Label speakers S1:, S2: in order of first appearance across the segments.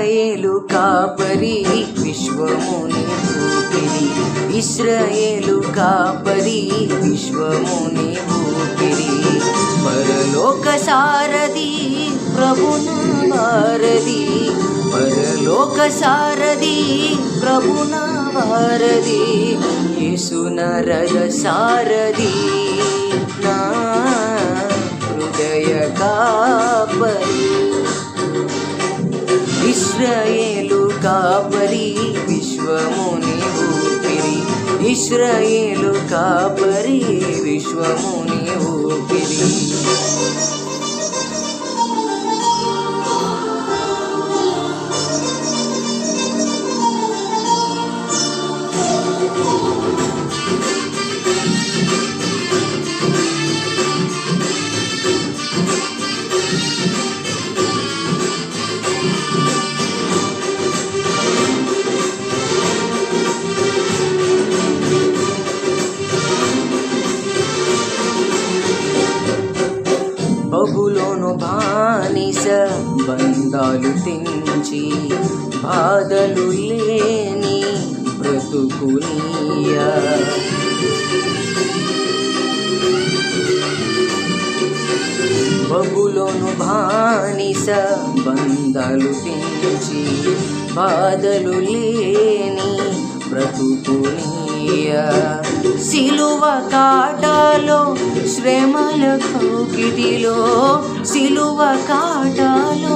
S1: ఇశ్రాయేలు కాపరి విశ్వముని ఊపిరి, ఇశ్రాయేలు కాపరి విశ్వముని ఊపిరి. పరలోక సారథి ప్రభున వారధి, పరలోక సారథి ప్రభున వారధి, యేసున రథ సారథి నా హృదయ కాపరి. ఇశ్రాయేలు కాపరి విశ్వముని ఊపిరి, ఇశ్రాయేలు కాపరి విశ్వముని ఊపిరి. బబులోను బానిస బంధాలు తెంచి, బాధలు లేని బ్రతుకునియా. బబులోను బానిస బంధాలు తెంచి, బాధలు లేని బ్రతుకునియా. సిలువ కాటాలో శ్రమల కౌకిటిలో, సిలువ కాటాలో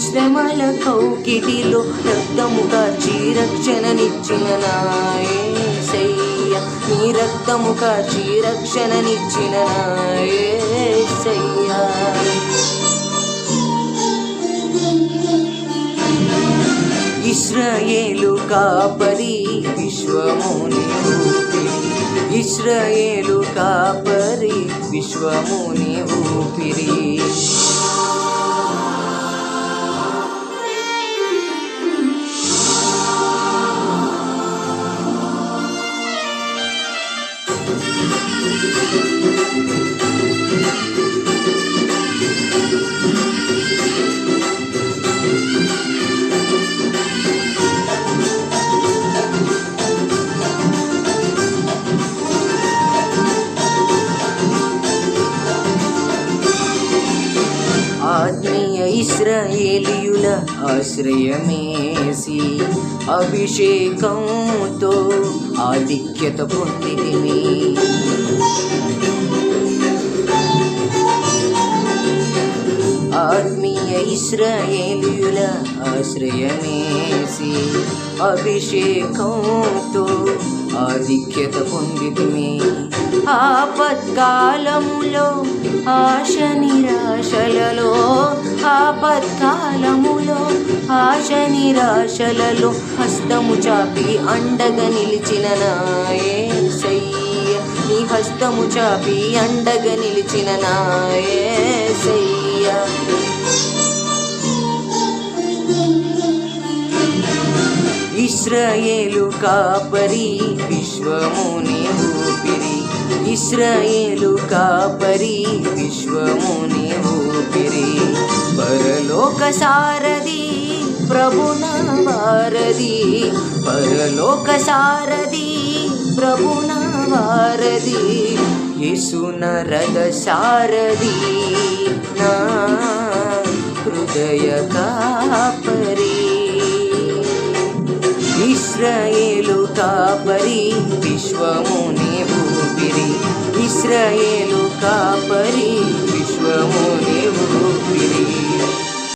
S1: శ్రమల కౌకిటిలో, రక్తము కార్చి రక్షణనిచ్చిన నా యేసయ్య, నీ రక్తము కార్చి రక్షణనిచ్చిన నా యేసయ్య. ఇశ్రాయేలు కాపరి విశ్వముని ఊపిరి, ఇశ్రాయేలు కాపరి విశ్వముని ఊపిరి. ఆత్మీయ ఇశ్రాయేలీయుల ఆశ్రయమేసి, అభిషేకంతో ఆధిక్యత పొందితిమి. ఆత్మీయ ఇశ్రాయేలీయుల ఆశ్రయమేసి, అభిషేకంతో ఆధిక్యత పొందితిమి. ఆపత్కాలములో ఆశ నిరాశలలో, ఆపత్కాలములో ఆశ నిరాశలలో, హస్తము చాపి అండగా నిలిచిన నా యేసయ్య, నీ హస్తము చాపి అండగా నిలిచిన నా యేసయ్య. ఇశ్రాయేలు కాపరి విశ్వముని ఊపిరి, ఇశ్రాయేలు కాపరి విశ్వముని ఊపిరి. పరలోక సారథి ప్రభున వారధి, పరలోక సారథి ప్రభున వారధి, యేసున రథ సారథి నా హృదయ కాపరి. ఇశ్రాయేలు కాపరి విశ్వముని ఊపిరి, ఇశ్రాయేలు కాపరి విశ్వముని ఊపిరి.